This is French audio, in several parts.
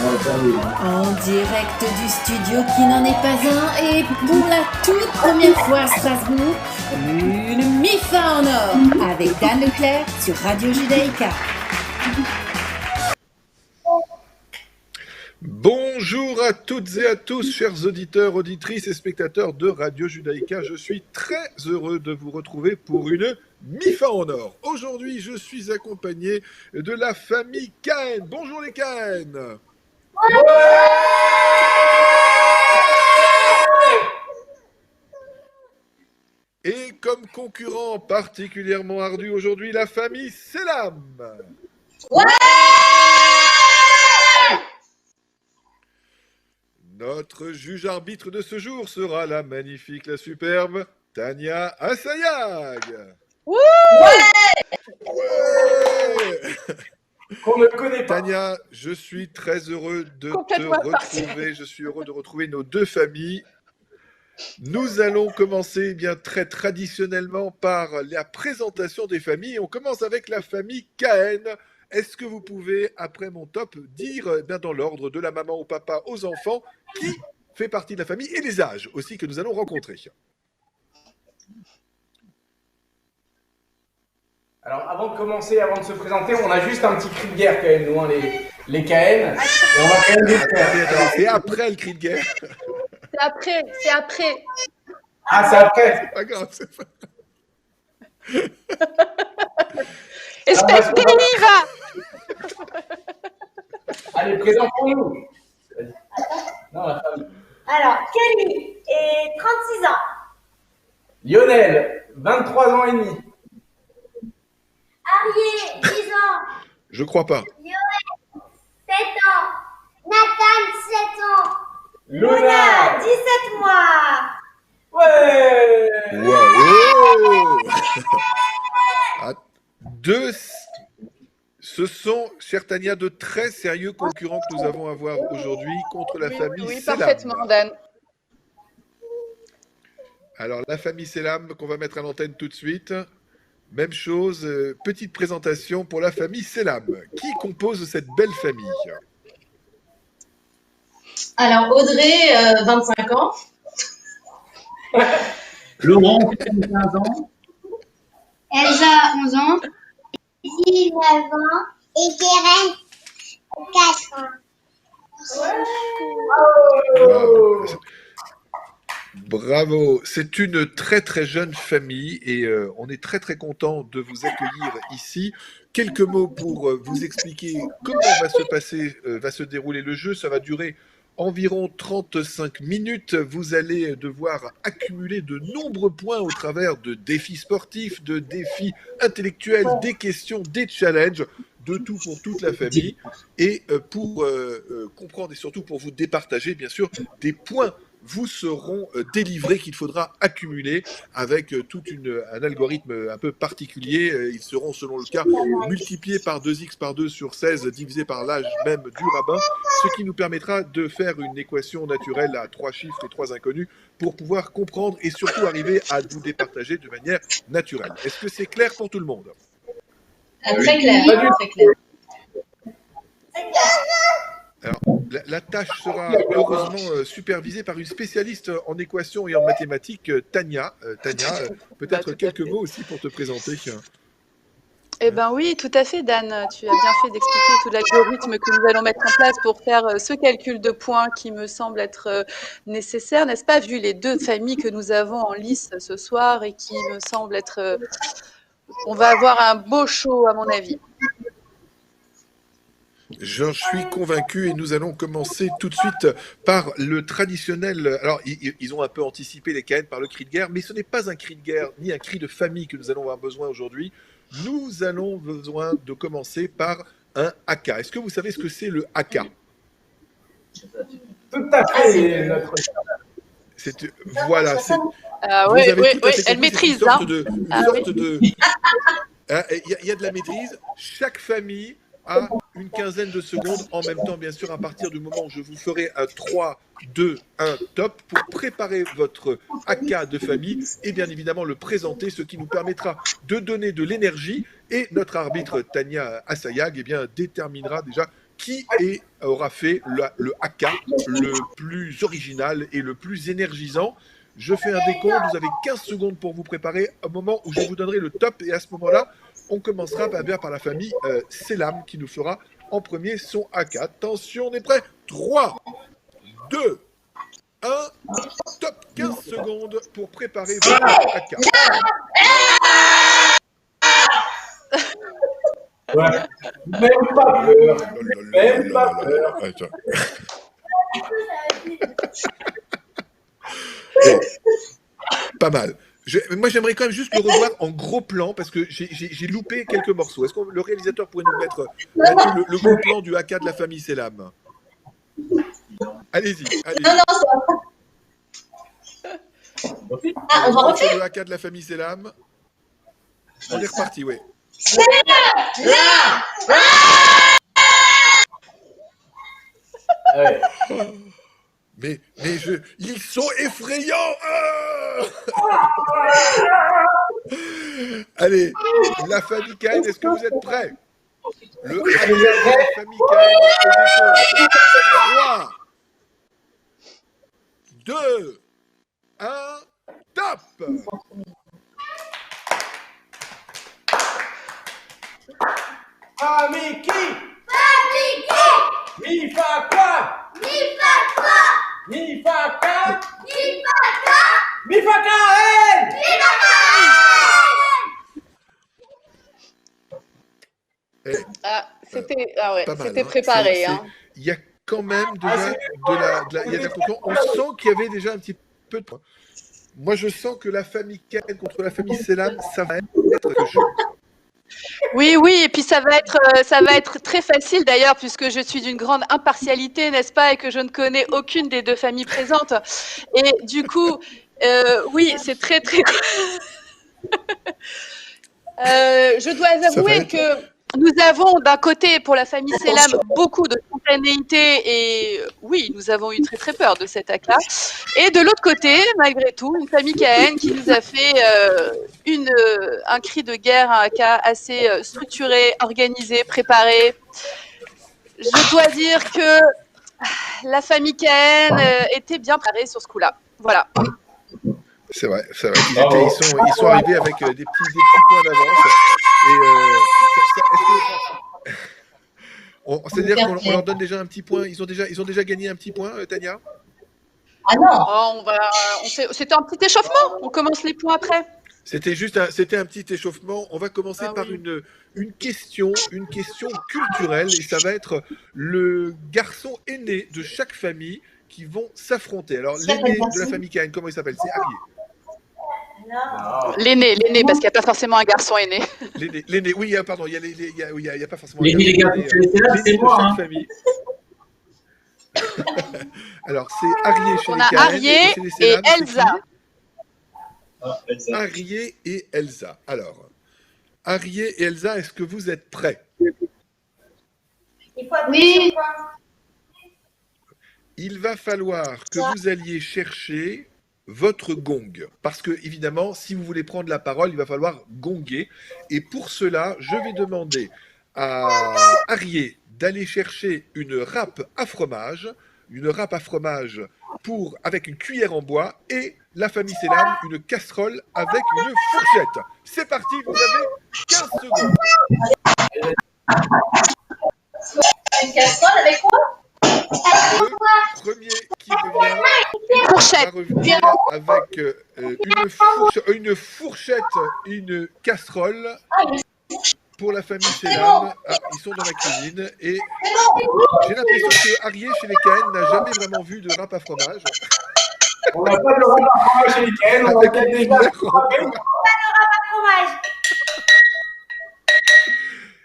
En direct du studio qui n'en est pas un, et pour la toute première fois à Strasbourg, une MIFA en or avec Dan Leclerc sur Radio Judaïka. Bonjour à toutes et à tous, chers auditeurs, auditrices et spectateurs de Radio Judaïka. Je suis très heureux de vous retrouver pour une MIFA en or. Aujourd'hui, je suis accompagné de la famille Cahen. Bonjour les Cahen. Et comme concurrent particulièrement ardu aujourd'hui, la famille Selam. Notre juge arbitre de ce jour sera la magnifique, la superbe Tania Assayag. Ouais. Qu'on ne connaît pas. Tania, je suis très heureux de te retrouver. Je suis heureux de retrouver nos deux familles. Nous allons commencer bien très traditionnellement par la présentation des familles. On commence avec la famille Cahen. Est-ce que vous pouvez, après mon top, dire bien dans l'ordre de la maman au papa aux enfants qui fait partie de la famille et les âges aussi que nous allons rencontrer? Alors avant de commencer, avant de se présenter, on a juste un petit cri de guerre quand même, nous, hein, les Cahen. Et on va quand même c'est après le cri de guerre. C'est après. Ah, c'est après. C'est pas grave, c'est pas... Espèce délire. Allez, présentons-nous. Non, la femme. Alors, Kelly, et 36 ans. Lionel, 23 ans et demi. Arié, 10 ans. Je crois pas. Yoel, 7 ans. Nathan, 7 ans. Luna, 17 mois. Ouais. Waouh. Ce sont, chère Tania, de très sérieux concurrents que nous avons à voir aujourd'hui contre la famille Selam. Parfaitement, Dan. Alors, la famille Selam qu'on va mettre à l'antenne tout de suite. Même chose, petite présentation pour la famille Selam. Qui compose cette belle famille? Alors, Audrey, 25 ans. Laurent, 15 ans. Elsa, 11 ans. Ici, 9 ans. Et Keren, 4 ans. Bravo, c'est une très très jeune famille et on est très très content de vous accueillir ici. Quelques mots pour vous expliquer comment va se dérouler le jeu. Ça va durer environ 35 minutes. Vous allez devoir accumuler de nombreux points au travers de défis sportifs, de défis intellectuels, des questions, des challenges, de tout pour toute la famille. Et pour comprendre et surtout pour vous départager, bien sûr, des points vous seront délivrés qu'il faudra accumuler avec un algorithme un peu particulier. Ils seront, selon le cas, multipliés par 2x par 2 sur 16, divisé par l'âge même du rabbin, ce qui nous permettra de faire une équation naturelle à 3 chiffres et 3 inconnus pour pouvoir comprendre et surtout arriver à vous départager de manière naturelle. Est-ce que c'est clair pour tout le monde? Très clair. Très clair. Alors, la tâche sera heureusement supervisée par une spécialiste en équations et en mathématiques, Tania. Tania, peut-être quelques mots aussi pour te présenter. Eh bien oui, tout à fait, Dan. Tu as bien fait d'expliquer tout l'algorithme que nous allons mettre en place pour faire ce calcul de points qui me semble être nécessaire, n'est-ce pas, vu les deux familles que nous avons en lice ce soir et qui me semble être... On va avoir un beau show, à mon avis. J'en suis convaincu et nous allons commencer tout de suite par le traditionnel. Alors, ils ont un peu anticipé les Cahen par le cri de guerre, mais ce n'est pas un cri de guerre ni un cri de famille que nous allons avoir besoin aujourd'hui. Nous allons besoin de commencer par un haka. Est-ce que vous savez ce que c'est le haka? Tout à fait, notre... Voilà. Oui, elle maîtrise. Il y a de la maîtrise. Chaque famille a une quinzaine de secondes en même temps, bien sûr, à partir du moment où je vous ferai un 3, 2, 1, top pour préparer votre haka de famille et bien évidemment le présenter, ce qui nous permettra de donner de l'énergie et notre arbitre Tania Assayag déterminera déjà aura fait le haka le plus original et le plus énergisant. Je fais un décompte, vous avez 15 secondes pour vous préparer au moment où je vous donnerai le top. Et à ce moment-là, on commencera par la famille Selam qui nous fera en premier son haka. Attention, on est prêt. 3, 2, 1, top, 15 secondes pour préparer votre haka. Ouais. Même pas peur. Même pas peur. Pas mal. Moi, j'aimerais quand même juste le revoir en gros plan parce que j'ai loupé quelques morceaux. Est-ce que le réalisateur pourrait nous mettre le gros plan du haka de la famille Selam? Allez-y. Non, ça va. Ah, on va refaire le haka de la famille Selam. On est reparti, oui. Ouais. Mais ils sont effrayants. Allez, la famille Cahen, est-ce que vous êtes prêts? Le haka de la famille Cahen au décompte. 3, 2, 1, top! Famille qui? Mi fa quoi? Mi fa ka? Mi fa ka, C'était préparé. Il y a quand même déjà il y a de la concurrence. On sent qu'il y avait déjà un petit peu de... Moi, je sens que la famille Cahen contre la famille Selam, ça va être chaud. Oui, et puis ça va être très facile d'ailleurs, puisque je suis d'une grande impartialité, n'est-ce pas, et que je ne connais aucune des deux familles présentes. Et du coup, oui, c'est très, très... je dois avouer que nous avons d'un côté, pour la famille Selam, beaucoup de spontanéité et oui, nous avons eu très très peur de cet haka. Et de l'autre côté, malgré tout, une famille Cahen qui nous a fait un cri de guerre, un haka assez structuré, organisé, préparé. Je dois dire que la famille Cahen était bien préparée sur ce coup-là. Voilà. C'est vrai. Ils sont arrivés avec des petits points d'avance. C'est-à-dire qu'on leur donne déjà un petit point. Ils ont déjà gagné un petit point, Tania? Ah non. C'était un petit échauffement. On commence les points après. C'était un petit échauffement. On va commencer par une question culturelle et ça va être le garçon aîné de chaque famille qui vont s'affronter. Alors l'aîné de la famille Cahen, comment il s'appelle? C'est Arié. L'aîné, parce qu'il n'y a pas forcément un garçon aîné. L'aîné, oui, pardon, il n'y a pas forcément L'aîné, les gars, c'est moi. Chaque famille. Alors, c'est Arié chez on les a Cahen. Arié et Elsa. Arié et Elsa. Alors, Arié et Elsa, est-ce que vous êtes prêts? Oui. Il va falloir que vous alliez chercher votre gong. Parce que, évidemment, si vous voulez prendre la parole, il va falloir gonger. Et pour cela, je vais demander à Arié d'aller chercher une râpe à fromage, avec une cuillère en bois, et la famille Selam, une casserole avec une fourchette. C'est parti, vous avez 15 secondes. Une casserole avec quoi? Le premier qui revient va revenir avec une fourchette, une casserole pour la famille Selam. Ah, ils sont dans la cuisine et j'ai l'impression que Arié chez les Cahen n'a jamais vraiment vu de râpe à fromage. On n'a pas de râpe à fromage chez les Cahen, on a peut-être déjà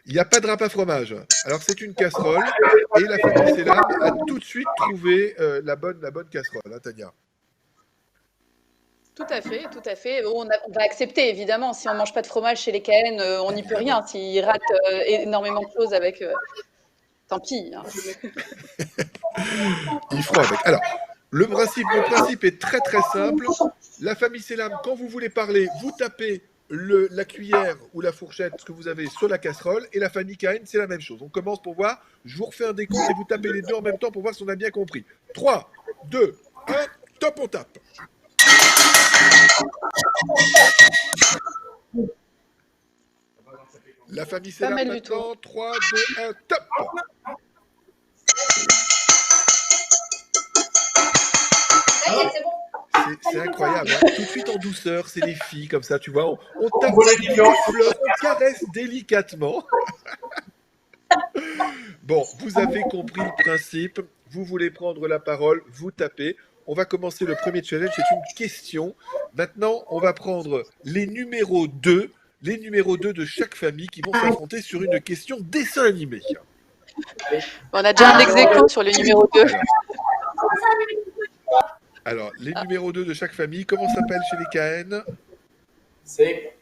Il n'y a pas de râpe à fromage. Alors c'est une casserole et la famille Selam a tout de suite trouvé la bonne casserole, hein, Tania. Tout à fait. On va accepter, évidemment. Si on ne mange pas de fromage chez les Cahen, on n'y peut rien. S'ils ratent énormément de choses avec... tant pis. Hein. Ils feront avec. Alors, le principe est très très simple. La famille Selam, quand vous voulez parler, vous tapez la cuillère ou la fourchette, ce que vous avez sur la casserole, et la famille Cahen, c'est la même chose. On commence pour voir. Je vous refais un décompte et vous tapez les deux en même temps pour voir si on a bien compris. 3, 2, 1, top, on tape. La famille Pas Selam mal du maintenant. tout. 3, 2, 1, top. Ça y est, c'est bon. C'est incroyable, hein. Tout de suite en douceur, c'est les filles comme ça, tu vois. On tape, voit la on différence. effleure, on caresse délicatement. Bon, vous avez compris le principe. Vous voulez prendre la parole, vous tapez. On va commencer le premier challenge, c'est une question. Maintenant, on va prendre les numéros 2 de chaque famille qui vont s'affronter sur une question dessin animé. On a déjà un ex-aequo sur le numéro 2. Alors, les numéros 2 de chaque famille, comment s'appelle chez les Cahen?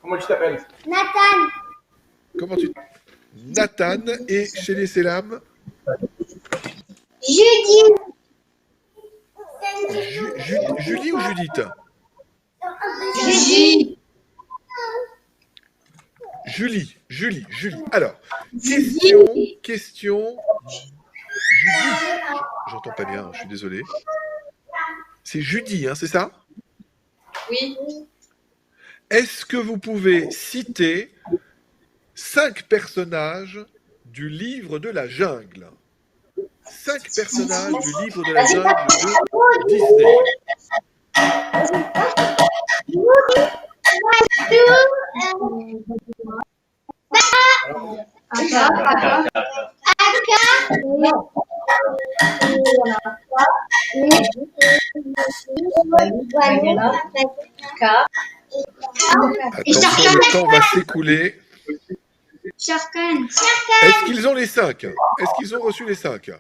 Comment tu t'appelles? Nathan. Comment tu... Nathan, et chez les Selam? Judy. Julie ou Judith? Judy. Julie. Alors, question. Judy. J'entends pas bien, je suis désolé. C'est Judy, hein, c'est ça? Oui. Est-ce que vous pouvez citer 5 personnages du livre de la jungle? 5 personnages du livre de la jungle de Disney. Attention, le temps va s'écouler. Est-ce qu'ils ont les 5? Est-ce qu'ils ont reçu les 5?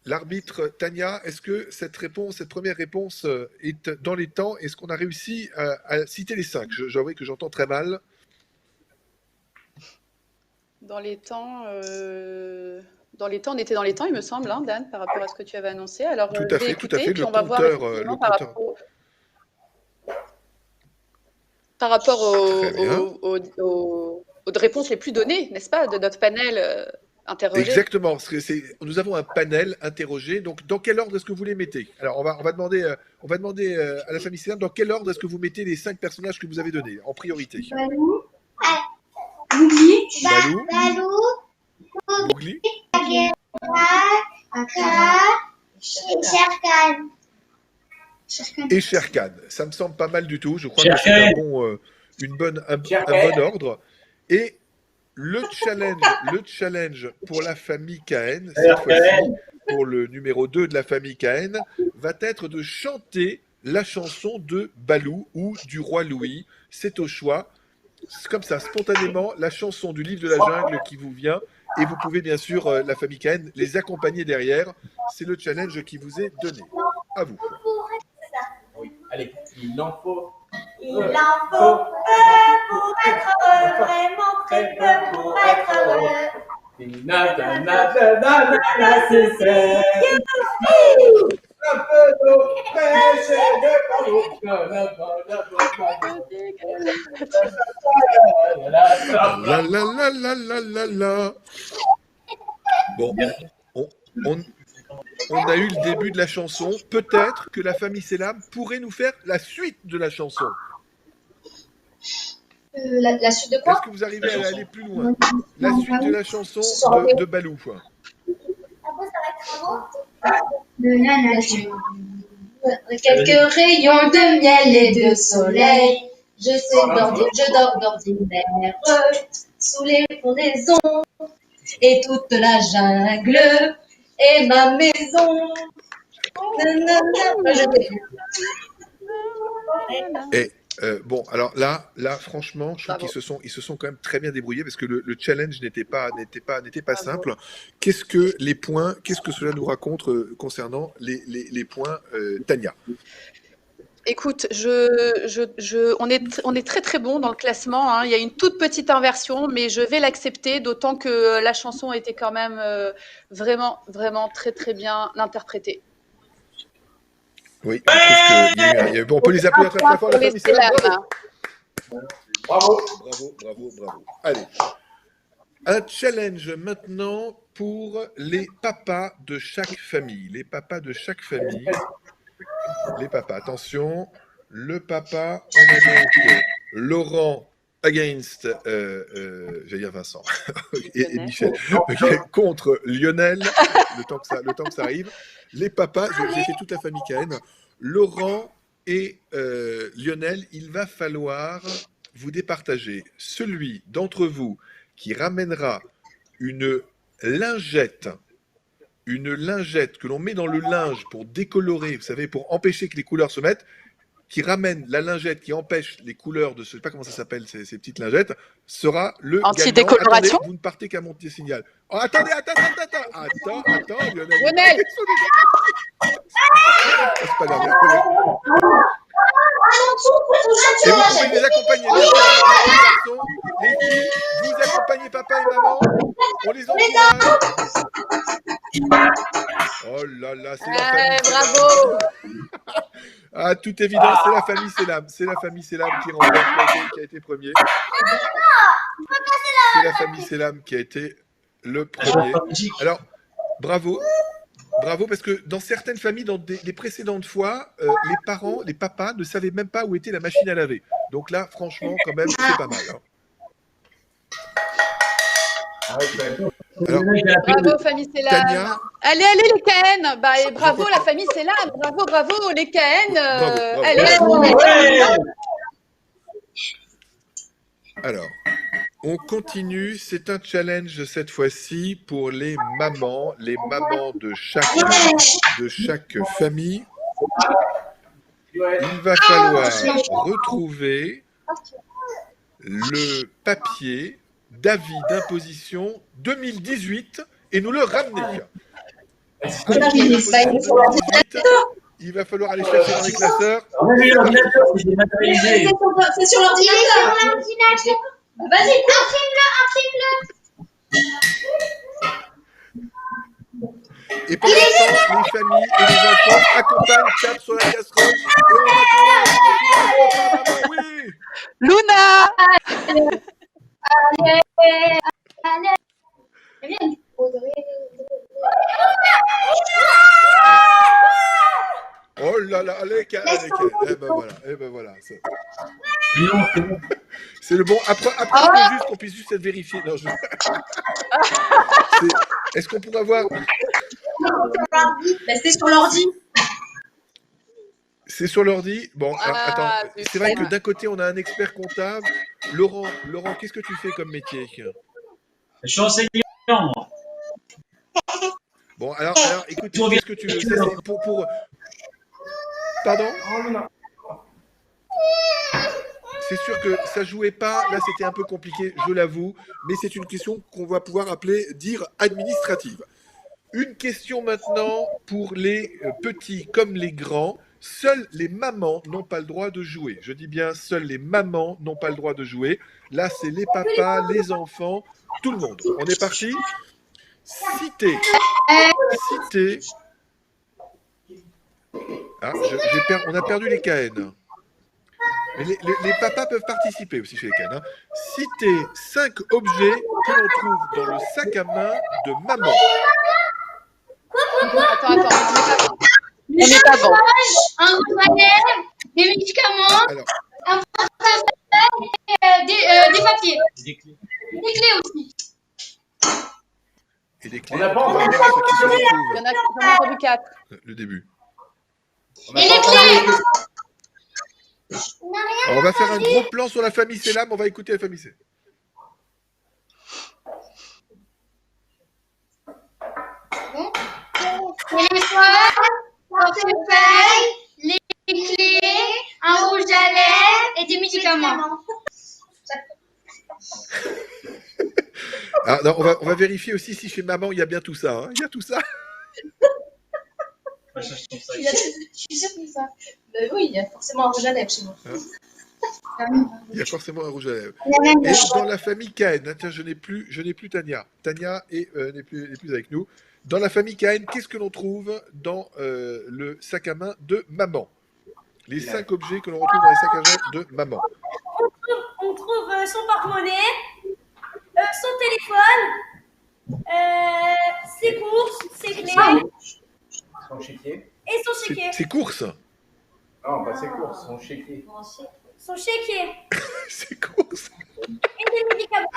L'arbitre Tania, est-ce que cette première réponse est dans les temps? Est-ce qu'on a réussi à citer les 5? J'avoue que j'entends très mal. Dans les temps, on était dans les temps, il me semble, hein, Dan, par rapport à ce que tu avais annoncé. Alors, Tout je à vais fait, écouter, tout à fait. puis Le on va voir compteur, effectivement par rapport Très bien. aux réponses les plus données, n'est-ce pas, de notre panel interrogé. Exactement. Nous avons un panel interrogé. Donc, dans quel ordre est-ce que vous les mettez? Alors, on va demander à la famille Selam, dans quel ordre est-ce que vous mettez les 5 personnages que vous avez donnés en priorité? Balou. Balou, Mowgli, Sherkan. et Shere Khan. Ça me semble pas mal du tout. Je crois que c'est un bon ordre. Et le challenge pour la famille Cahen, cette fois-ci, pour le numéro 2 de la famille Cahen, va être de chanter la chanson de Balou ou du roi Louis. C'est au choix. C'est comme ça, spontanément, la chanson du livre de la jungle qui vous vient. Et vous pouvez bien sûr, la famille Cahen, les accompagner derrière. C'est le challenge qui vous est donné. À vous. Oui. Allez, il en faut. Il en faut peu pour être heureux, vraiment très peu pour être heureux. C'est un peu d'eau fraîche et de La la la la la la la. Bon, on a eu le début de la chanson. Peut-être que la famille Selam pourrait nous faire la suite de la chanson. La suite de quoi? Est-ce que vous arrivez à aller plus loin? La suite de la chanson de Balou. Quelques rayons de miel et de soleil. Je dors d'ordinaire sous les fondaisons. Et toute la jungle est ma maison. Et bon, alors là, franchement, je trouve qu'ils se sont quand même très bien débrouillés parce que le challenge n'était pas simple. Qu'est-ce que cela nous raconte concernant les points, Tania? Écoute, on est très très bon dans le classement, hein. Il y a une toute petite inversion, mais je vais l'accepter, d'autant que la chanson était quand même vraiment, vraiment très très bien interprétée. Oui, je trouve qu'il y a eu... Bon, on peut les appeler très très fort, la famille Selam. Bravo. Bravo. Allez. Un challenge maintenant pour les papas de chaque famille. Les papas, attention. Le papa, on a donc Laurent against, j'allais dire Vincent et Michel, contre Lionel, le temps que ça arrive. Les papas, j'ai fait toute la famille Cahen. Laurent et Lionel, il va falloir vous départager. Celui d'entre vous qui ramènera une lingette que l'on met dans le linge pour décolorer, vous savez, pour empêcher que les couleurs se mettent, qui ramène la lingette qui empêche les couleurs de ce, je sais pas comment ça s'appelle, ces petites lingettes, sera le gagnant. Anti-décoloration. Attendez, vous ne partez qu'à monter signal. Oh, attendez, Lionel. Lionel. C'est pas grave. Et vous pouvez les accompagner. Les filles, vous accompagnez papa et maman. On les encourage. Oh là là, c'est la famille. Bravo. Ah, toute évidence, c'est la famille Selam. C'est la famille Selam qui remporte, qui a été premier. C'est la famille Selam qui a été le premier. Alors, bravo. Bravo, parce que dans certaines familles, dans les précédentes fois, les parents, les papas ne savaient même pas où était la machine à laver. Donc là, franchement, quand même, c'est pas mal. Hein. Alors, bravo, famille Selam. Tania, Allez, les Cahen. Bah, et bravo, la famille Selam. Bravo, les Cahen. Bravo. Allez. Alors, on continue. C'est un challenge cette fois-ci pour les mamans de chaque famille. Il va falloir retrouver le papier d'avis d'imposition 2018 et nous le ramener. Il va falloir aller chercher dans les classeurs. C'est sur l'ordinateur. Vas-y, imprime-le. Et pendant ce temps, les familles et les enfants accompagnent Cap sur la casserole. Et on va oui. Luna. Oh là là, allez, eh ben voilà. C'est le bon. Après, juste qu'on puisse juste être vérifié. Non, Est-ce qu'on pourrait avoir... C'est sur l'ordi. C'est sur l'ordi. Bon, alors, attends. C'est vrai que d'un côté, on a un expert comptable. Laurent, qu'est-ce que tu fais comme métier? Je suis enseignant, moi. Bon, alors écoute, qu'est-ce que tu veux? Ça, c'est pour... Pardon? C'est sûr que ça jouait pas. Là, c'était un peu compliqué, je l'avoue. Mais c'est une question qu'on va pouvoir dire administrative. Une question maintenant pour les petits comme les grands. Seules les mamans n'ont pas le droit de jouer. Je dis bien, seules les mamans n'ont pas le droit de jouer. Là, c'est les papas, les enfants, tout le monde. On est parti? Citer. Ah, on a perdu les Cahen. Mais les papas peuvent participer aussi chez les Cahen. Hein. Citer 5 objets que l'on trouve dans le sac à main de maman. Attends. On n'est pas bon. Un balai, des médicaments, Alors, un portable, des papiers. Des clés. Des clés aussi. et des clés. On n'a pas On va entendu voir ce qui se Il y retrouve. en a qui ont entendu 4. Le début. On a Et pas les entendu clés. Alors, on va faire un gros plan sur la famille Selam. On va écouter la famille Selam. Téléphone, portefeuille, les clés, un rouge à lèvres et des médicaments. Ah, non, on va vérifier aussi si chez maman il y a bien tout ça. Hein. Il y a tout ça. Je suis sûr que ça. Oui, il y a forcément un rouge à lèvres chez moi. Il y a forcément un rouge à lèvres. Et dans la famille Cahen, tiens, je n'ai plus Tania. Tania n'est plus avec nous. Dans la famille Cahen, qu'est-ce que l'on trouve dans le sac à main de maman? Les 5 objets que l'on retrouve dans les sacs à main de maman. On trouve son porte-monnaie, son téléphone, ses courses, ses clés Son chéquier. et son chéquier. Ses courses. Non, pas ses courses, son chéquier. Son chéquier Ses courses. et des médicaments.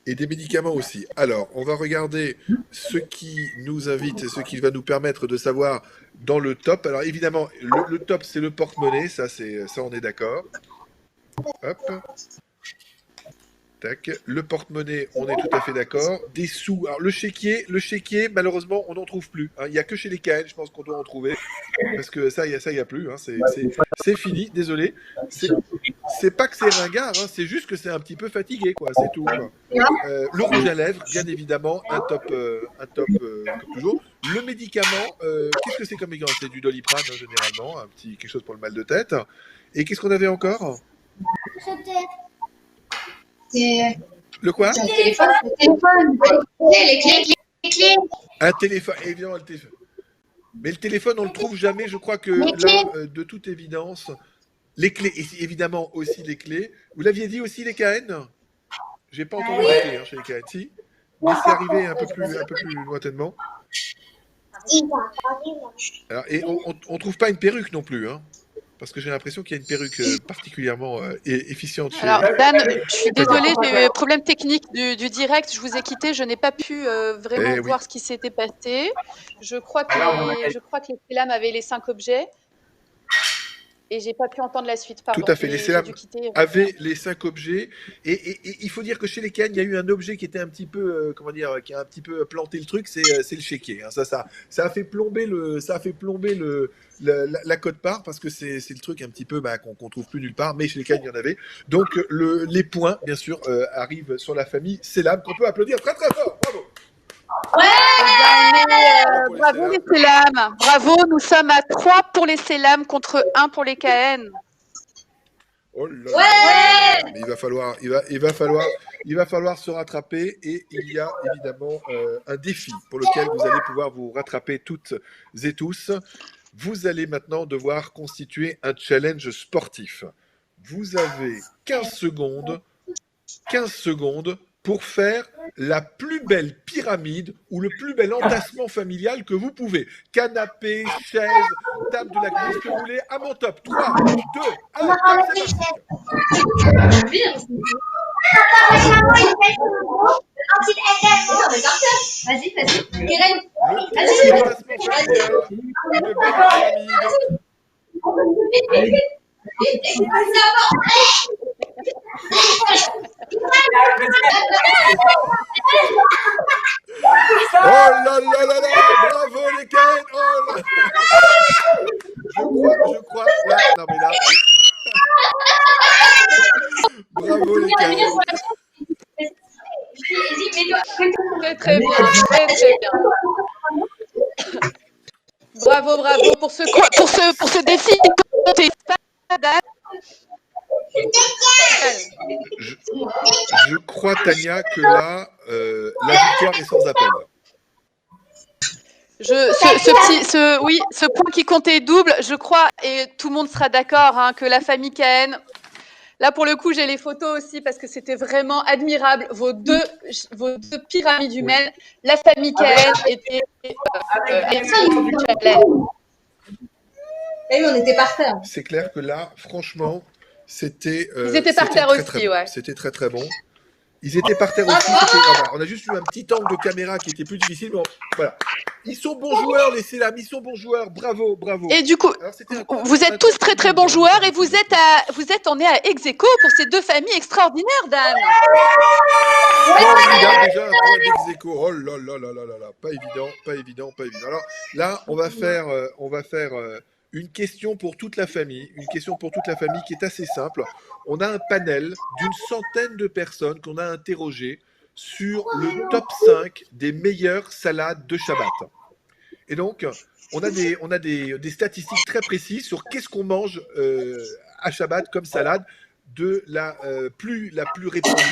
Et des médicaments aussi. Alors, on va regarder ce qui nous invite et ce qui va nous permettre de savoir dans le top. Alors, évidemment, le top, c'est le porte-monnaie. Ça, on est d'accord. Hop. Tac. Le porte-monnaie, on est tout à fait d'accord. Des sous. Alors, le chéquier, malheureusement, on n'en trouve plus. Hein. Il n'y a que chez les Cahen, je pense qu'on doit en trouver. Parce que ça, il y a plus. Hein. C'est fini, désolé. C'est pas que c'est ringard, hein. C'est juste que c'est un petit peu fatigué, quoi. C'est tout. Quoi. Le rouge à lèvres, bien évidemment, un top comme toujours. Le médicament, qu'est-ce que c'est comme médicament? C'est du Doliprane, hein, généralement, quelque chose pour le mal de tête. Et qu'est-ce qu'on avait encore? Le quoi? Le téléphone, les clés. Un téléphone, évidemment, le téléphone. Mais le téléphone, on le trouve jamais. Je crois que là, de toute évidence, les clés, et évidemment aussi les clés. Vous l'aviez dit aussi les Cahen? J'ai pas entendu les clés chez les Cahen, si. Mais c'est arrivé un peu plus lointainement. Alors, et on trouve pas une perruque non plus, hein. Parce que j'ai l'impression qu'il y a une perruque particulièrement efficiente chez... Alors, Dan, je suis désolée, j'ai eu un problème technique du direct. Je vous ai quitté, je n'ai pas pu vraiment voir ce qui s'était passé. Je crois que les Célam avaient les 5 objets. Et j'ai pas pu entendre la suite. Pardon. Tout à fait. Les Célam avaient les 5 objets. Et il faut dire que chez les Cahen, il y a eu un objet qui était un petit peu, qui a un petit peu planté le truc, c'est le chéquier. Hein. Ça a fait plomber la cote-part parce que c'est le truc un petit peu qu'on trouve plus nulle part. Mais chez les Cahen, il y en avait. Donc les points, bien sûr, arrivent sur la famille Célam qu'on peut applaudir très très fort. Bravo. Bravo les Célam. Bravo, nous sommes à 3 pour les Célam contre 1 pour les Cahen. Oh là là. Mais il va falloir se rattraper et il y a évidemment un défi pour lequel vous allez pouvoir vous rattraper toutes et tous. Vous allez maintenant devoir constituer un challenge sportif. Vous avez 15 secondes pour faire la plus belle pyramide ou le plus bel entassement familial que vous pouvez. Canapé, chaise, table de la cuisine, ce que vous voulez, à mon top. 3, 2, 1, top, c'est parti. Vas-y. Le plus bel entassement familial, une belle pyramide. Oh là là là là, bravo les Cahen. Oh là. Je crois là, non mais là. Bravo les Cahen. Très bien, très bien. Bravo pour ce défi. Je crois, Tania, que là, la victoire est sans appel. Ce point qui comptait double, je crois, et tout le monde sera d'accord, hein, que la famille Cahen, là pour le coup j'ai les photos aussi parce que c'était vraiment admirable, vos deux pyramides humaines, la famille Cahen était Et on était par terre. C'est clair que là, franchement, c'était... Ils étaient par terre aussi, ouais. C'était très très bon. Ils étaient par terre aussi. On a juste eu un petit angle de caméra qui était plus difficile. Mais voilà. Ils sont bons joueurs, les Célam. Ils sont bons joueurs. Bravo. Et du coup, vous êtes tous très très bons joueurs et vous êtes en à ex-aequo pour ces deux familles extraordinaires, Dan. Il y a déjà un point d'ex-aequo. Oh là là là là là là. Pas évident. Alors là, on va faire une question pour toute la famille. Une question pour toute la famille qui est assez simple. On a un panel d'une centaine de personnes qu'on a interrogées sur le top 5 des meilleures salades de Shabbat. Et donc, on a des statistiques très précises sur qu'est-ce qu'on mange à Shabbat comme salade, de la plus répandue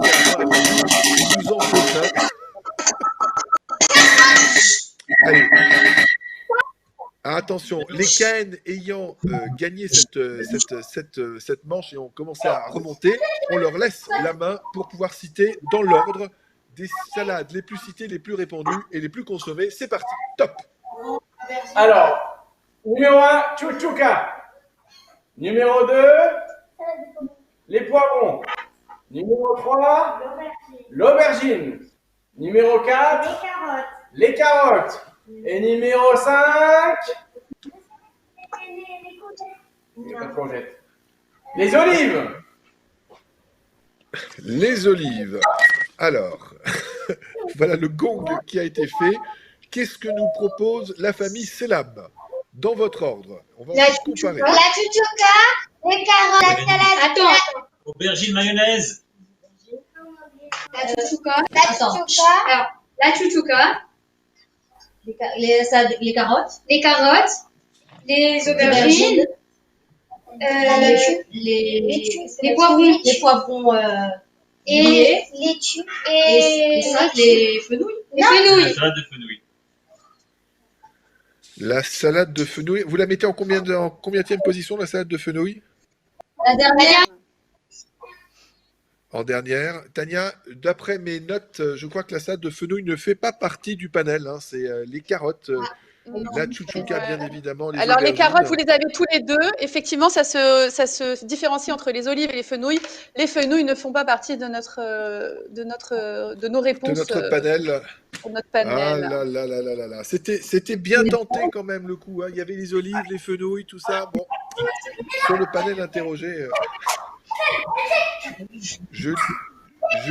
à la il nous en faut ça. Allez. Ah, attention, les KN ayant gagné cette manche et ont commencé à remonter, on leur laisse la main pour pouvoir citer dans l'ordre des salades les plus citées, les plus répandues et les plus consommées. C'est parti, top. Alors, numéro 1, chouchouka. Numéro 2, les poivrons. Numéro 3, l'aubergine. Numéro 4, les carottes. Et numéro 5, pas de courgettes. Les olives. Les olives. Alors, voilà le gong qui a été fait. Qu'est-ce que nous propose la famille Selam dans votre ordre? On va La comparer. La chouchouka, les carottes, la salade. Attends. Aubergine mayonnaise. La chouchouka. Alors, la chouchouka. Les carottes. Les carottes. Les aubergines. Les poivrons. Les poivrons. Et laitue. Et ça, les fenouilles. Les fenouilles. La salade de fenouil. La salade de fenouil. Vous la mettez en combienième position, la salade de fenouil? La dernière. En dernière. Tania, d'après mes notes, je crois que la salade de fenouil ne fait pas partie du panel. Hein. C'est les carottes, la chouchouka, bien évidemment. Les Alors, les aubergines. carottes, vous les avez tous les deux. Effectivement, ça se différencie entre les olives et les fenouils. Les fenouils ne font pas partie de nos réponses. De notre panel. De notre Ah panel. là là là là là là. C'était bien tenté quand même le coup. Hein. Il y avait les olives, les fenouils, tout ça. Bon, sur le panel interrogé, je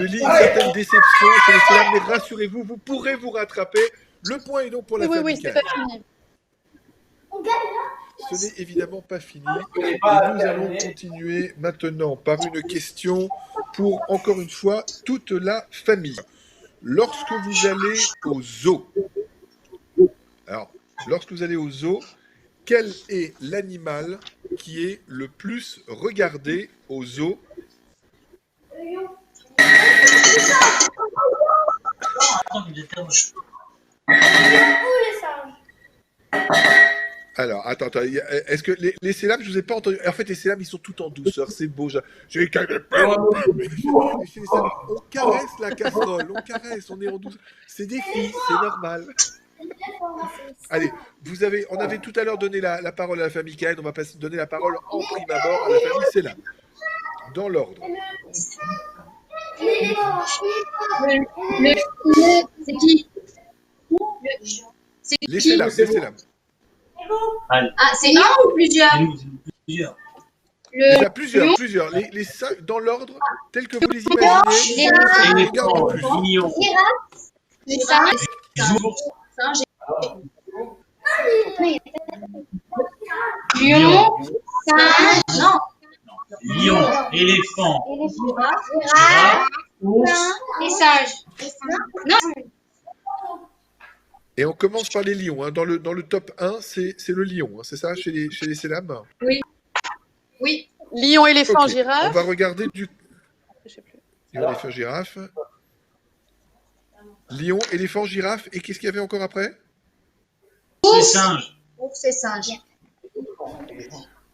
lis une certaine déception chez les Selam, mais rassurez-vous, vous pourrez vous rattraper. Le point est donc pour la Oui, famille oui, c'est Kahn. pas fini. Ce n'est évidemment pas fini. Et pas nous allons continuer maintenant par une question pour, encore une fois, toute la famille. Lorsque vous allez au zoo, quel est l'animal qui est le plus regardé au zoo? Attends, il était Alors, attends, est-ce que les Selam, je ne vous ai pas entendu. En fait, les Selam, ils sont tout en douceur, c'est beau. J'ai calmé. On caresse la casserole, on est en douceur. C'est des filles, c'est normal. Allez, on avait tout à l'heure donné la parole à la famille Kahn, on va donner la parole en prime abord à la famille Selam. Dans l'ordre. C'est qui? C'est Les qui? Selam, les Selam. Allez. Ah, c'est un ou plusieurs? C'est nous, plusieurs. Il y a plusieurs. Les cinq, dans l'ordre, tel que vous les imaginez, on regarde le plus. Lion. Lion, singe, non. Lion, éléphant, Girafe, ours, et sage. Non. Et on commence par les lions. Hein. Dans le top 1, c'est le lion. Hein. C'est ça, chez les Selam? Oui. Lion, éléphant, Ok. girafe. On va regarder du Je sais plus. lion, éléphant, girafe. Lion, éléphant, girafe. Et qu'est-ce qu'il y avait encore après? les singes. Ours et singe.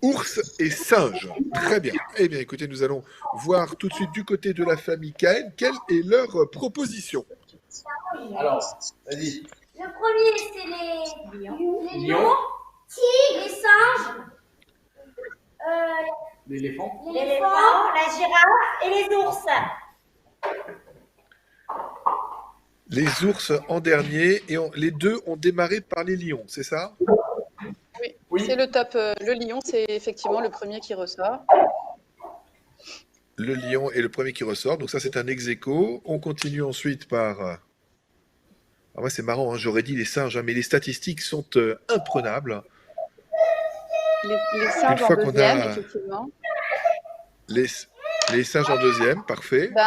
Ours et singe. Très bien. Eh bien, écoutez, nous allons voir tout de suite du côté de la famille Kahn quelle est leur proposition. Alors, vas-y. Le premier, c'est les Lion, tigres, les singes, l'éléphant. l'éléphant, la girafe et les ours. Les ours en dernier et les deux ont démarré par les lions, c'est ça? Oui. C'est le top. Le lion, c'est effectivement le premier qui ressort. Le lion est le premier qui ressort, donc ça c'est un ex-aequo. On continue ensuite par... Ah ouais, c'est marrant, hein, j'aurais dit les singes, hein, mais les statistiques sont imprenables. Les singes Une en fois qu'on deuxième, a- effectivement. Les singes en deuxième, parfait. Ben,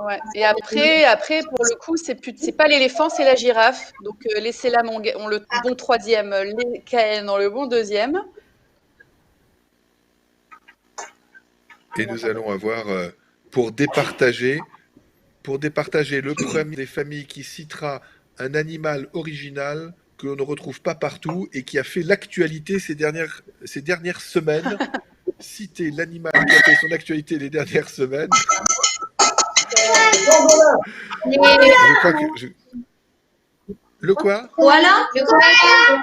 ouais. Et après, pour le coup, c'est pas l'éléphant, c'est la girafe. Donc les Selam ont le bon troisième, les Kahn ont le bon deuxième. Et nous allons avoir, pour départager, pour départager le premier des familles qui citera un animal original que l'on ne retrouve pas partout et qui a fait l'actualité ces dernières semaines. Citer l'animal qui a fait son actualité les dernières semaines. Je crois que... Le quoi? Voilà. Le koala.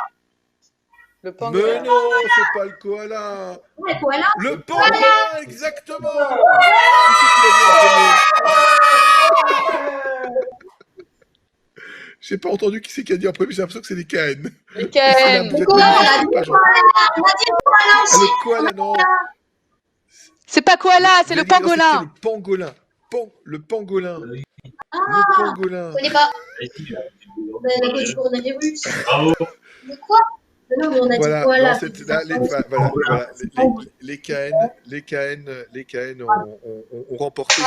Le Mais pangolin. non, c'est pas le koala. Le koala. Le pangolin, exactement. Qui c'est qui l'a dit en premier? J'ai pas entendu qui c'est qui a dit en premier, j'ai l'impression que c'est les KN. Les C'est là, KN. vous êtes Koala, on a magnifiques, dit pas gentil. koala. On a dit koala Ah, aussi. le koala, non. C'est pas koala, c'est le Vous avez dit- non, pangolin. c'est le pangolin. Le pangolin. Ah, Le pangolin. je connais pas. Vas-y. Ben, écoute, on a des Russes. Bravo. De quoi? Non, mais on a dit Voilà, koala. non, là, voilà, les KN ont remporté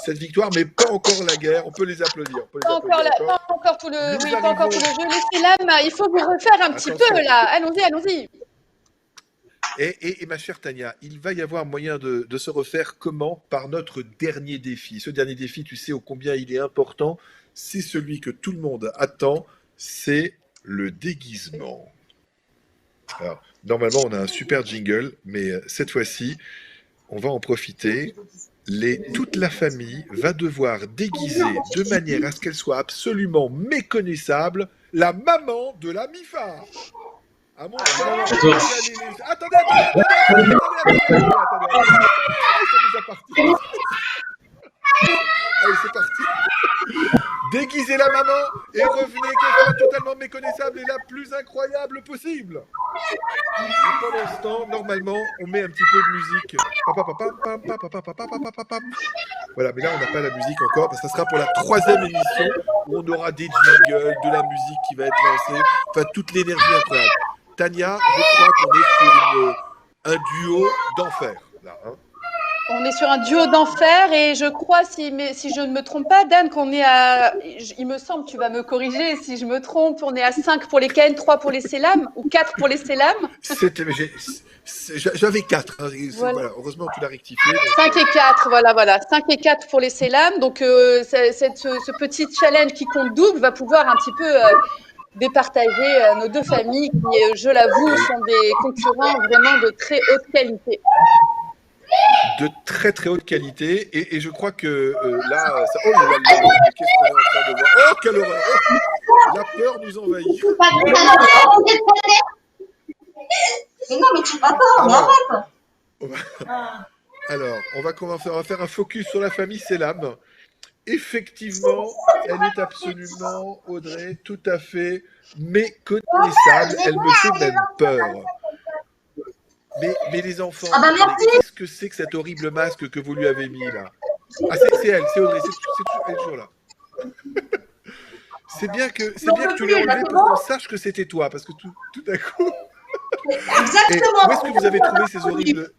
cette victoire, mais pas encore la guerre. On peut les applaudir. Pas encore, pas encore tout le, Nous oui, pas encore tout le arrivons- jeu. Laissez l'âme, il faut vous refaire un petit Attention. peu là. Allons-y, allons-y. Et ma chère Tania, il va y avoir moyen de se refaire comment? Par notre dernier défi. Ce dernier défi, tu sais ô combien il est important. C'est celui que tout le monde attend. C'est le déguisement. Alors, normalement, on a un super jingle, mais cette fois-ci, on va en profiter. Toute la famille va devoir déguiser de manière à ce qu'elle soit absolument méconnaissable la maman de la MIFA. Ah bon, toi. attendez, ça nous a parti. Allez, c'est parti. Déguisez la maman et revenez qu'elle soit totalement méconnaissable et la plus incroyable possible. Et pendant ce temps, normalement, on met un petit peu de musique. Voilà, mais là, on n'a pas la musique encore, parce que ça sera pour la 3e émission où on aura des jingles, de la musique qui va être lancée, enfin, toute l'énergie incroyable. Tania, je crois qu'on est sur un duo d'enfer, là. Hein. On est sur un duo d'enfer et je crois, si je ne me trompe pas, Dan, qu'on est à, il me semble, tu vas me corriger si je me trompe, on est à 5 pour les KN, 3 pour les Selam ou 4 pour les Selam. J'avais 4, hein, voilà, heureusement tu l'as rectifié. 5 et 4, voilà. 5 et 4 pour les Selam. Donc, ce petit challenge qui compte double va pouvoir un petit peu départager nos deux familles qui, je l'avoue, sont des concurrents vraiment de très haute qualité. De très très haute qualité et je crois que là, oh là là, qu'est-ce qu'on est en train de voir? Oh, quelle horreur! Oh, la peur nous envahit. Mais non, mais tu vas pas, mais arrête. Alors, on va faire un focus sur la famille Selam. Effectivement, elle est absolument, Audrey, tout à fait méconnaissable. Elle me fait même peur. Mais les enfants, Ah bah merci. qu'est-ce que c'est que cet horrible masque que vous lui avez mis là? Ah, c'est elle, c'est Audrey, elle est toujours là. C'est bien que tu l'aies enlevé pour qu'on sache que c'était toi, parce que tout à coup... Exactement. Et où est-ce que vous avez trouvé ces horribles...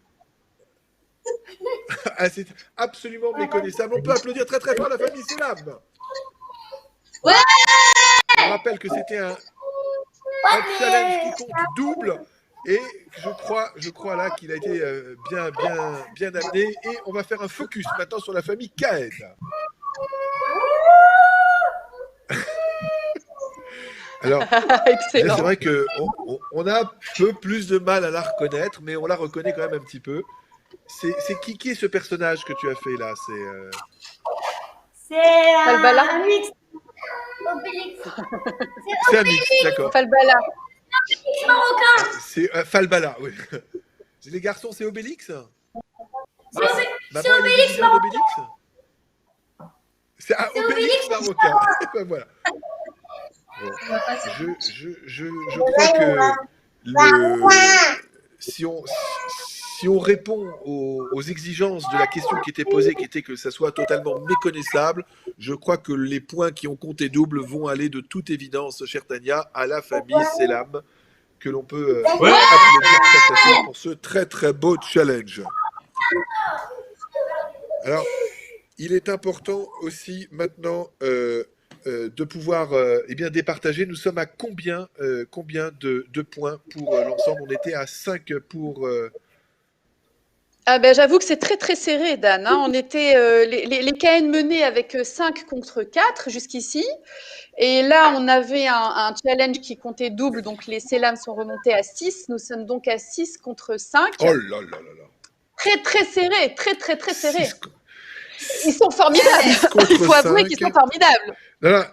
Ah, c'est absolument méconnaissable. On peut applaudir très très fort la famille Selam. Ouais. On rappelle que c'était un challenge qui compte double. Et je crois là qu'il a été bien amené. Et on va faire un focus maintenant sur la famille Kaed. Alors, c'est vrai qu'on a un peu plus de mal à la reconnaître, mais on la reconnaît quand même un petit peu. C'est qui est ce personnage que tu as fait là? C'est Falbala. un mix. Obélix. C'est un mix, d'accord. Falbala. C'est marocain. C'est Falbala, oui. Les garçons, c'est Obélix? C'est Obélix marocain. C'est Obélix marocain. Ben voilà. Bon. Je crois que si on répond aux exigences de la question qui était posée, qui était que ça soit totalement méconnaissable, je crois que les points qui ont compté double vont aller de toute évidence, chère Tania, à la famille Selam, que l'on peut applaudir très très fort pour ce très très beau challenge. Alors, il est important aussi maintenant de pouvoir départager. Nous sommes à combien de points pour l'ensemble? On était à 5 pour... Ah ben, j'avoue que c'est très très serré, Dan, hein. On était les KN menaient avec 5 contre 4 jusqu'ici. Et là, on avait un challenge qui comptait double, donc les Selam sont remontés à 6. Nous sommes donc à 6 contre 5. Oh là là là là. Très très serré, très très très serré. 6 Ils sont formidables. contre Il faut avouer 5. qu'ils sont formidables. Non, non,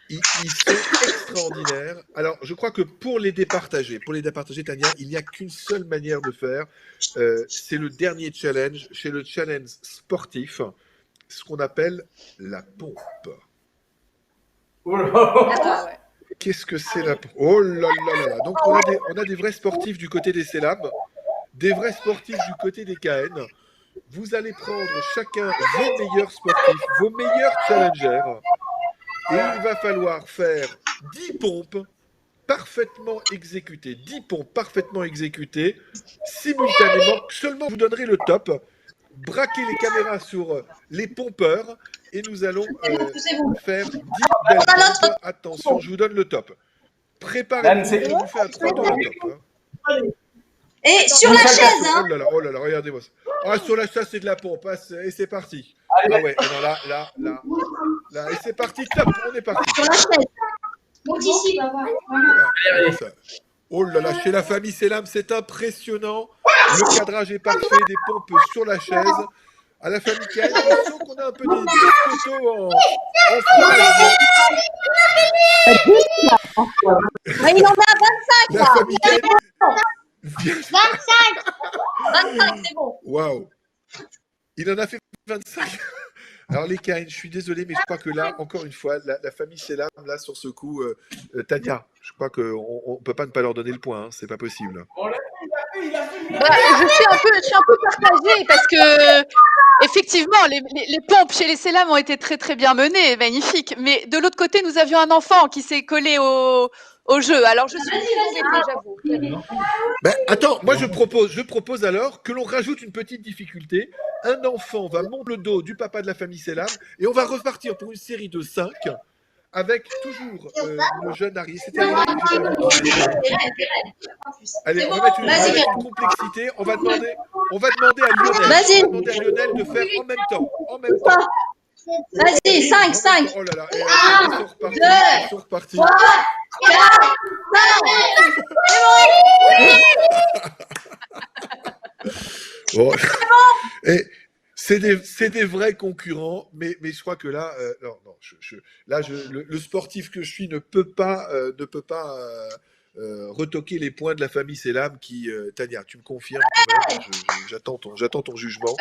ils sont extraordinaires. Alors, je crois que pour les départager, Tania, il n'y a qu'une seule manière de faire. C'est le dernier challenge, chez le challenge sportif, ce qu'on appelle la pompe. Oh là. Ah ouais. Qu'est-ce que c'est la pompe? Oh là là là là. Donc, on a des vrais sportifs du côté des Selam, des vrais sportifs du côté des KN. Vous allez prendre chacun vos meilleurs sportifs, vos meilleurs challengers. Et il va falloir faire 10 pompes parfaitement exécutées. 10 pompes parfaitement exécutées simultanément. Seulement vous donnerez le top. Braquez les caméras sur les pompeurs et nous allons faire 10 belles pompes. Attention, je vous donne le top. Préparez-vous, je vous fais à 3 tours le top. Et sur la chaise, hein. Oh là là, regardez-moi ça. Ah, sur la chaise, c'est de la pompe. Ah, et c'est parti. Allez, Ah ouais, non, là. Et c'est parti, top, on est parti. Sur la chaise. Monte ici, papa. Voilà, ça. Oh là là, chez la famille Selam, c'est impressionnant. Le cadrage est parfait, des pompes sur la chaise. À la famille KN, je sens qu'on a un peu des photos en fromage. Ouais, il en a 25 La là. famille KN. 25, c'est bon. Waouh. Il en a fait 25. Alors les KN, je suis désolé, mais je crois que là, encore une fois, la famille Selam, là, sur ce coup, Tania, je crois qu'on ne peut pas ne pas leur donner le point, hein, c'est pas possible. il a fait. Bah, je suis un peu partagée parce que effectivement, les pompes chez les Selam ont été très très bien menées, magnifiques. Mais de l'autre côté, nous avions un enfant qui s'est collé au jeu. Alors je suis embêtée, j'avoue. Ben, attends, moi je propose alors que l'on rajoute une petite difficulté. Un enfant va monter le dos du papa de la famille Selam et on va repartir pour une série de 5 avec toujours le jeune Harry. C'était Harry, j'ai pas vu. Allez, on va mettre une complexité. On va demander à Lionel de faire en même temps. Vas-y, 5. Oh là là, ils sont repartis. 3, 4, 5. Bon. Et c'est des vrais concurrents, mais je crois que là, le sportif que je suis ne peut pas retoquer les points de la famille Selam qui, Tania, tu me confirmes quand même, j'attends ton jugement.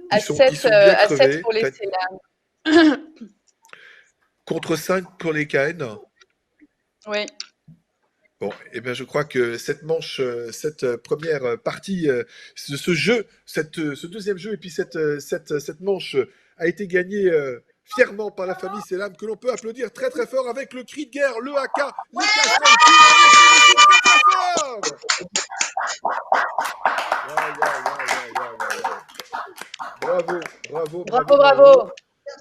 À Ils sont 7 bien crevés. pour les Selam. Contre 5 pour les KN. Oui. Bon, eh bien, je crois que cette manche, cette première partie de ce jeu, ce deuxième jeu, et puis cette manche a été gagnée fièrement par la famille Selam, que l'on peut applaudir très très fort avec le cri de guerre, le haka, les casseroles, Bravo.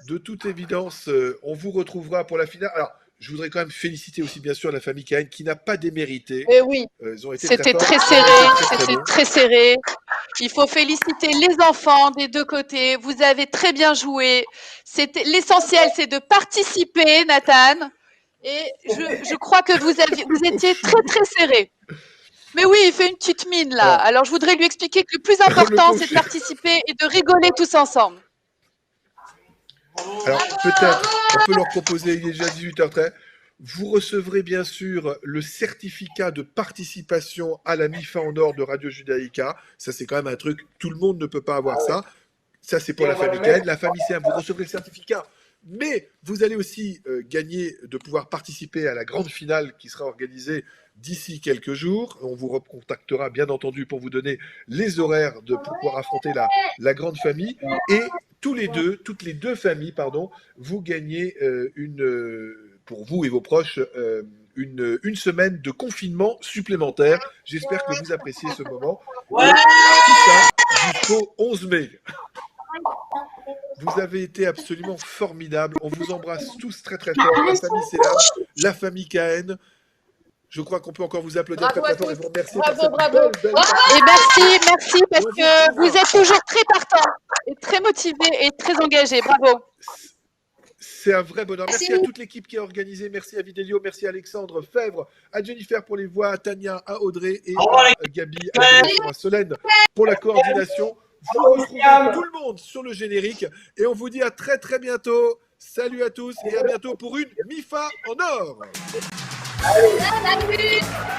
De toute évidence, on vous retrouvera pour la finale. Alors, je voudrais quand même féliciter aussi bien sûr la famille KN qui n'a pas démérité. Mais oui, Ils ont été c'était très forts. serré, c'était très serré. Il faut féliciter les enfants des deux côtés. Vous avez très bien joué. L'essentiel, c'est de participer, Nathan. Et je crois que vous étiez très très serré. Mais oui, il fait une petite mine là. Alors je voudrais lui expliquer que le plus important, c'est de participer et de rigoler tous ensemble. Alors peut-être, on peut leur proposer, il est déjà 18h13, vous recevrez bien sûr le certificat de participation à la mi-fin en or de Radio Judaïka. Ça, c'est quand même un truc, tout le monde ne peut pas avoir ça. Ça, c'est pour la famille KN. La famille CM, vous recevrez le certificat. Mais vous allez aussi gagner de pouvoir participer à la grande finale qui sera organisée d'ici quelques jours. On vous recontactera bien entendu pour vous donner les horaires pour pouvoir affronter la grande famille. Et toutes les deux familles, vous gagnez pour vous et vos proches une semaine de confinement supplémentaire. J'espère que vous appréciez ce moment. Et tout ça jusqu'au 11 mai. Vous avez été absolument formidables. On vous embrasse tous très très fort. La famille Selam, la famille KN. Je crois qu'on peut encore vous applaudir Bravo très à très fort et tous. vous remercier Bravo, pour cette bravo. belle Et merci parce On vous que retrouve. vous êtes toujours très partants et très motivés et très engagés. Bravo. C'est un vrai bonheur. Merci Merci. à toute l'équipe qui a organisé. Merci à Vidélio, merci à Alexandre Fèvre, à Jennifer pour les voix, à Tania, à Audrey et Au revoir, à Gabi, à l'animation, à Solène pour la coordination. Vous retrouvez tout le monde sur le générique et on vous dit à très très bientôt. Salut à tous et à bientôt pour une MIFA en or. Salut.